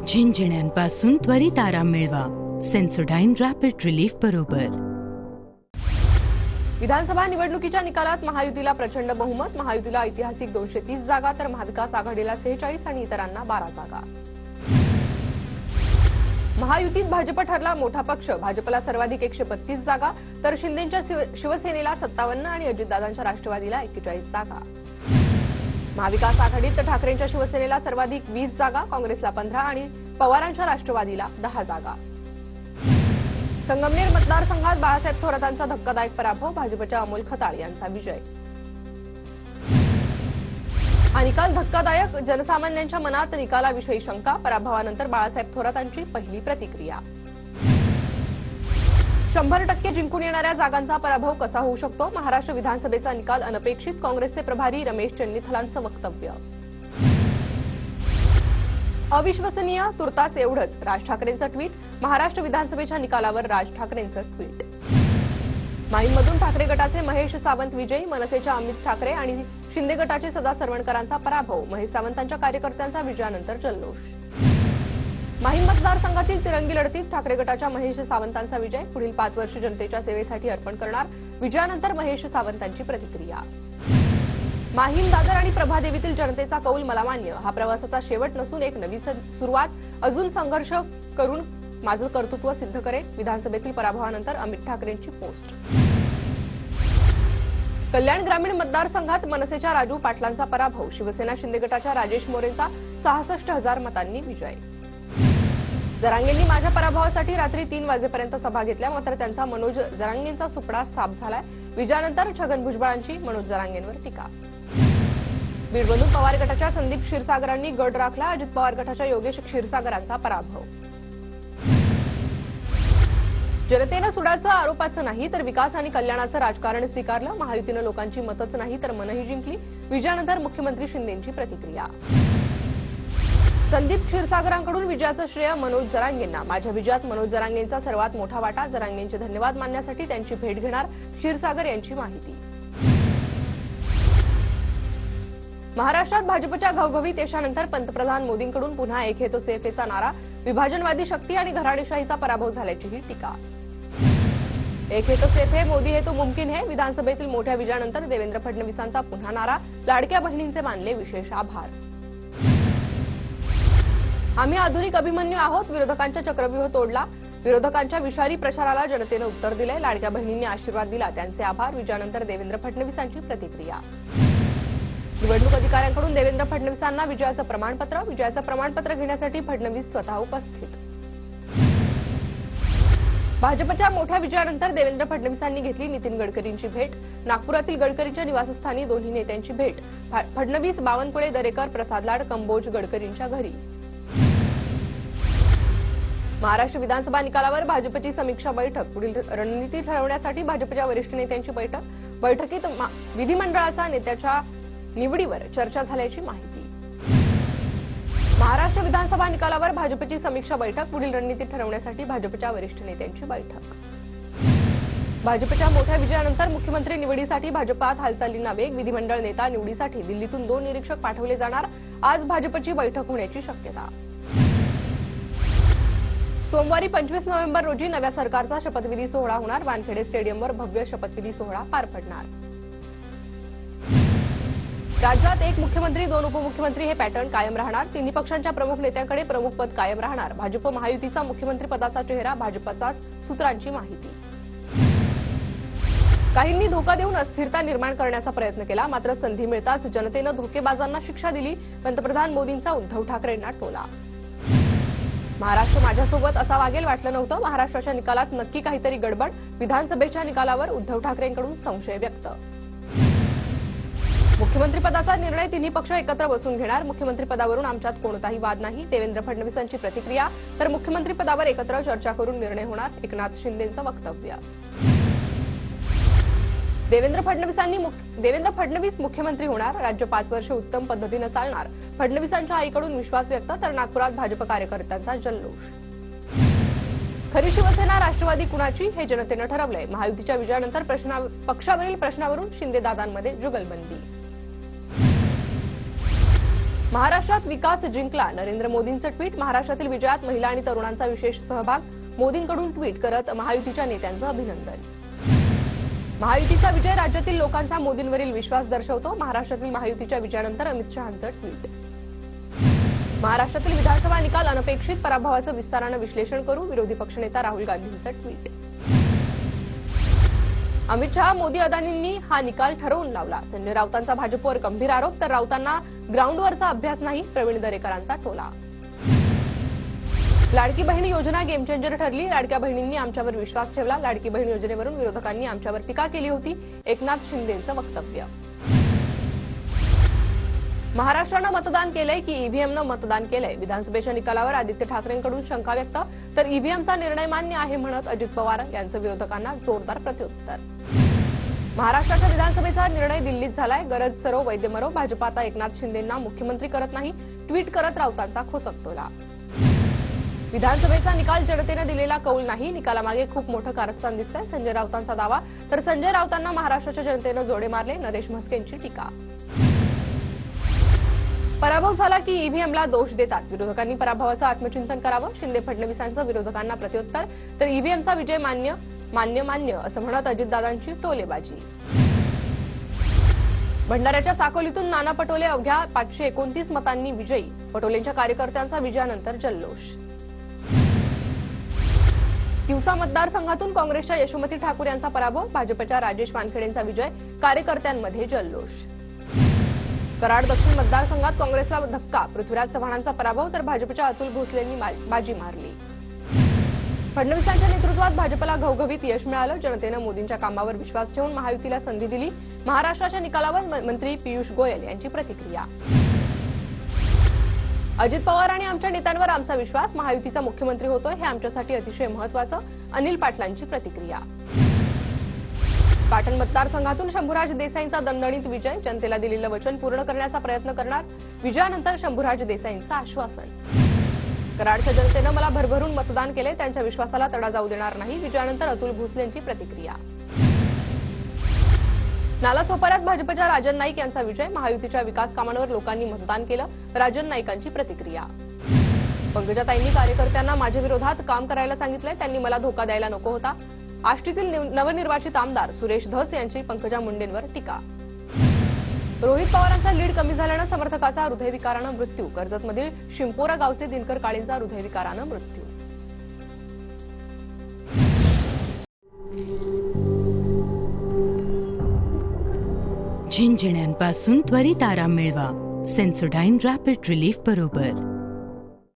झिंझिण्यांपासून त्वरित आराम मिळवा. सेन्सोडाइन रॅपिड रिलीफ बरोबर. विधानसभा निवडणुकीच्या निकालात महायुतीला प्रचंड बहुमत. महायुतीला ऐतिहासिक 230 जागा तर महाविकास आघाडीला 46 आणि इतरांना 12 जागा. महायुतीत भाजप ठरला मोठा पक्ष. भाजपला सर्वाधिक 132 जागा तर शिंदेंच्या शिवसेनेला 57 आणि अजितदादांच्या राष्ट्रवादीला 41 जागा. महाविकास आघाडीत ठाकरेंच्या शिवसेनेला सर्वाधिक 20 जागा, काँग्रेसला 15 आणि पवारांच्या राष्ट्रवादीला 10 जागा. संगमनेर मतदारसंघात बाळासाहेब थोरातांचा धक्कादायक पराभव. भाजपच्या अमोल खताळ यांचा विजय. हा निकाल धक्कादायक. जनसामान्यांच्या मनात निकालाविषयी शंका. पराभवानंतर बाळासाहेब थोरातांची पहिली प्रतिक्रिया. 100% जिंकून येणाऱ्या जागांचा पराभव कसा होऊ शकतो? महाराष्ट्र विधानसभेचा निकाल अनपेक्षित. काँग्रेसचे प्रभारी रमेश चन्नीथलांचं वक्तव्य. अविश्वसनीय. तुर्तास एवढंच. राज ठाकरेंचं ट्विट. महाराष्ट्र विधानसभेच्या निकालावर राज ठाकरेंचं ट्विट. माहीममधून ठाकरे गटाचे महेश सावंत विजयी. मनसेच्या अमित ठाकरे आणि शिंदे गटाचे सदा सरवणकरांचा पराभव. महेश सावंतांच्या कार्यकर्त्यांचा विजयानंतर जल्लोष. माहीम मतदारसंघातील तिरंगी लढतीत ठाकरे गटाच्या महेश सावंतांचा विजय. पुढील 5 वर्ष जनतेच्या सेवेसाठी अर्पण करणार. विजयानंतर महेश सावंतांची प्रतिक्रिया. माहीम, दादर आणि प्रभादेवीतील जनतेचा कौल मला मान्य. हा प्रवासाचा शेवट नसून एक नवी सुरुवात. अजून संघर्ष करून माझं कर्तृत्व सिद्ध करेन. विधानसभेतील पराभवानंतर अमित ठाकरेंची पोस्ट. कल्याण ग्रामीण मतदारसंघात मनसेच्या राजू पाटलांचा पराभव. शिवसेना शिंदे गटाच्या राजेश मोरेंचा 66,000 मतांनी विजय. जरांगेंनी माझ्या पराभवासाठी रात्री 3 वाजेपर्यंत सभा घेतल्या, मात्र त्यांचा मनोज जरांगेंचा सुपडा साफ झालाय. विजयानंतर छगन भुजबळांची मनोज जरांगेंवर टीका. बीडमधून पवार गटाच्या संदीप क्षीरसागरांनी गड राखला. अजित पवार गटाच्या योगेश क्षीरसागरांचा पराभव. जनतेनं सुडाचं आरोपाचं नाही तर विकास आणि कल्याणाचं राजकारण स्वीकारलं. महायुतीनं लोकांची मतच नाही तर मनही जिंकली. विजयानंतर मुख्यमंत्री शिंदेंची प्रतिक्रिया. संदीप क्षीरसागरांकडून विजयाचं श्रेय मनोज जरांगेंना. माझ्या विजयात मनोज जरांगेंचा सर्वात मोठा वाटा. जरांगेंचे धन्यवाद मानण्यासाठी त्यांची भेट घेणार. क्षीरसागर यांची माहिती. महाराष्ट्रात भाजपच्या घवघवीत यशानंतर पंतप्रधान मोदींकडून पुन्हा एक है तो सेफेचा नारा. विभाजनवादी शक्ती आणि घराणेशाहीचा पराभव झाल्याचीही टीका. एक है तो सेफ है, मोदी है तो मुमकिन है. विधानसभेतील मोठ्या विजयानंतर देवेंद्र फडणवीसांचा पुन्हा नारा. लाडक्या बहिणींचे मानले विशेष आभार. आम्ही आधुनिक अभिमन्यू आहोत. विरोधकांचा चक्रव्यूह तोडला. विरोधकांच्या विषारी प्रचाराला जनतेनं उत्तर दिले. लाडक्या बहिणींनी आशीर्वाद दिला, त्यांचे आभार. विजयानंतर देवेंद्र फडणवीसांची प्रतिक्रिया. निवडणूक अधिकाऱ्यांकडून देवेंद्र फडणवीसांना विजयाचं प्रमाणपत्र. विजयाचं प्रमाणपत्र घेण्यासाठी फडणवीस स्वतः उपस्थित. भाजपच्या मोठ्या विजयानंतर देवेंद्र फडणवीसांनी घेतली नितीन गडकरींची भेट. नागपुरातील गडकरींच्या निवासस्थानी दोन्ही नेत्यांची भेट. फडणवीस, बावनकुळे, दरेकर, प्रसाद लाड, कंबोज गडकरींच्या घरी. महाराष्ट्र विधानसभा निकालावर भाजपची समीक्षा बैठक. पुढील रणनीती ठरवण्यासाठी भाजपच्या वरिष्ठ नेत्यांची बैठक. बैठकीत विधिमंडळाचा नेत्याच्या निवडीवर चर्चा झाल्याची माहिती. महाराष्ट्र विधानसभा निकालावर भाजपची समीक्षा बैठक. पुढील रणनीती ठरवण्यासाठी भाजपच्या वरिष्ठ नेत्यांची बैठक. भाजपच्या मोठ्या विजयानंतर मुख्यमंत्री निवडीसाठी भाजपात हालचालींना वेग. विधिमंडळ नेता निवडीसाठी दिल्लीतून 2 निरीक्षक पाठवले जाणार. आज भाजपची बैठक होण्याची शक्यता. सोमवारी 25 नोव्हेंबर रोजी नव्या सरकारचा शपथविधी सोहळा होणार. वानखेडे स्टेडियमवर भव्य शपथविधी सोहळा पार पडणार. राज्यात 1 मुख्यमंत्री 2 उपमुख्यमंत्री हे पॅटर्न कायम राहणार. तिन्ही पक्षांच्या प्रमुख नेत्यांकडे प्रमुख पद कायम राहणार. भाजप महायुतीचा मुख्यमंत्री पदाचा चेहरा भाजपचाच, सूत्रांची माहिती. काहींनी धोका देऊन अस्थिरता निर्माण करण्याचा प्रयत्न केला, मात्र संधी मिळताच जनतेनं धोकेबाजांना शिक्षा दिली. पंतप्रधान मोदींचा उद्धव ठाकरेंना टोला. महाराष्ट्र माझ्यासोबत असा वागेल वाटलं नव्हतं. महाराष्ट्राच्या निकालात नक्की काहीतरी गडबड. विधानसभेच्या निकालावर उद्धव ठाकरेंकडून संशय व्यक्त. मुख्यमंत्रीपदाचा निर्णय तिन्ही पक्ष एकत्र बसून घेणार. मुख्यमंत्रीपदावरून आमच्यात कोणताही वाद नाही. देवेंद्र फडणवीसांची प्रतिक्रिया. तर मुख्यमंत्रीपदावर एकत्र चर्चा करून निर्णय होणार. एकनाथ शिंदेंचं वक्तव्य. देवेंद्र फडणवीस मुख्यमंत्री होणार. राज्य 5 वर्ष उत्तम पद्धतीनं चालणार. फडणवीसांच्या आईकडून विश्वास व्यक्त. तर नागपुरात भाजप कार्यकर्त्यांचा जल्लोष. खरी शिवसेना राष्ट्रवादी कुणाची हे जनतेनं ठरवलंय. महायुतीच्या विजयानंतर पक्षावरील प्रश्नावरून शिंदेदादांमध्ये जुगलबंदी. महाराष्ट्रात विकास जिंकला, नरेंद्र मोदींचं ट्विट. महाराष्ट्रातील विजयात महिला आणि तरुणांचा विशेष सहभाग, मोदींकडून ट्विट करत महायुतीच्या नेत्यांचं अभिनंदन. महायुतीचा विजय राज्यातील लोकांचा मोदींवरील विश्वास दर्शवतो, महाराष्ट्रातील महायुतीच्या विजयानंतर अमित शहांचं ट्विट. महाराष्ट्रातील विधानसभा निकाल अनपेक्षित, पराभवाचं विस्तारानं विश्लेषण करू, विरोधी पक्षनेता राहुल गांधींचं ट्विट. अमित शहा, मोदी अदानींनी हा निकाल ठरवून लावला, संजय राऊतांचा भाजपवर गंभीर आरोप, तर राऊतांना ग्राउंडवरचा अभ्यास नाही, प्रवीण दरेकरांचा टोला. लाडकी बहीण योजना गेम चेंजर ठरली, लाडक्या बहिणींनी आमच्यावर विश्वास ठेवला, लाडकी बहीण योजनेवरून विरोधकांनी आमच्यावर टीका केली होती, एकनाथ शिंदेंचं वक्तव्य. महाराष्ट्रानं मतदान केलंय की ईव्हीएमनं मतदान केलंय, विधानसभेच्या निकालावर आदित्य ठाकरेंकडून शंका व्यक्त, तर ईव्हीएमचा निर्णय मान्य आहे म्हणत अजित पवार यांचं विरोधकांना जोरदार प्रत्युत्तर. महाराष्ट्राच्या विधानसभेचा निर्णय दिल्लीत झालाय, गरज सरो वैद्य मरो, भाजप आता एकनाथ शिंदेंना मुख्यमंत्री करत नाही, ट्विट करत राऊतांचा खोचकटोला. विधानसभेचा निकाल जनतेनं दिलेला कौल नाही, निकालामागे खूप मोठं कारस्थान दिसतंय, संजय राऊतांचा दावा, तर संजय राऊतांना महाराष्ट्राच्या जनतेनं जोडे मारले, नरेश म्हस्केंची टीका. पराभव झाला की ईव्हीएमला दोष देतात, विरोधकांनी पराभवाचं आत्मचिंतन करावं, शिंदे फडणवीसांचं विरोधकांना प्रत्युत्तर, तर ईव्हीएमचा विजय मान्य असं म्हणत अजितदादांची टोलेबाजी. भंडाऱ्याच्या साकोलीतून नाना पटोले अवघ्या 529 मतांनी विजयी, पटोलेंच्या कार्यकर्त्यांचा विजयानंतर जल्लोष. तिवसा मतदारसंघातून काँग्रेसच्या यशोमती ठाकूर यांचा पराभव, भाजपच्या राजेश वानखेडेंचा विजय, कार्यकर्त्यांमध्ये जल्लोष. कराड दक्षिण मतदारसंघात काँग्रेसला धक्का, पृथ्वीराज चव्हाणांचा पराभव, तर भाजपच्या अतुल भोसलेंनी बाजी मारली. फडणवीसांच्या नेतृत्वात भाजपला घवघवीत यश मिळालं, जनतेनं मोदींच्या कामावर विश्वास ठेवून महायुतीला संधी दिली, महाराष्ट्राच्या निकालावर मंत्री पियुष गोयल यांची प्रतिक्रिया. अजित पवार आणि आमच्या नेत्यांवर आमचा विश्वास, महायुतीचा मुख्यमंत्री होतोय हे आमच्यासाठी अतिशय महत्वाचं, अनिल पाटलांची प्रतिक्रिया. पाटण मतदारसंघातून शंभूराज देसाईंचा दणदणीत विजय, जनतेला दिलेलं वचन पूर्ण करण्याचा प्रयत्न करणार, विजयानंतर शंभूराज देसाईंचं आश्वासन. कराडच्या जनतेनं मला भरभरून मतदान केले, त्यांच्या विश्वासाला तडा जाऊ देणार नाही, विजयानंतर अतुल भोसलेंची प्रतिक्रिया. नालासोपाऱ्यात भाजपच्या राजन नाईक यांचा विजय, महायुतीच्या विकास कामांवर लोकांनी मतदान केलं, राजन नाईकांची प्रतिक्रिया. पंकजाताईंनी कार्यकर्त्यांना माझ्या विरोधात काम करायला सांगितलंय, त्यांनी मला धोका द्यायला नको होता. आष्टीतील नवनिर्वाचित आमदार सुरेश धस यांची पंकजा मुंडेंवर टीका. रोहित पवारांचा लीड कमी झाल्यानं समर्थकाचा हृदयविकारानं मृत्यू, कर्जतमधील शिंपोरा गावचे दिनकर काळेंचा हृदयविकारानं मृत्यू. झिंझिण्यांपासून त्वरित आराम मिळवा, सेन्सोडाईन रॅपिड रिलीफ बरोबर.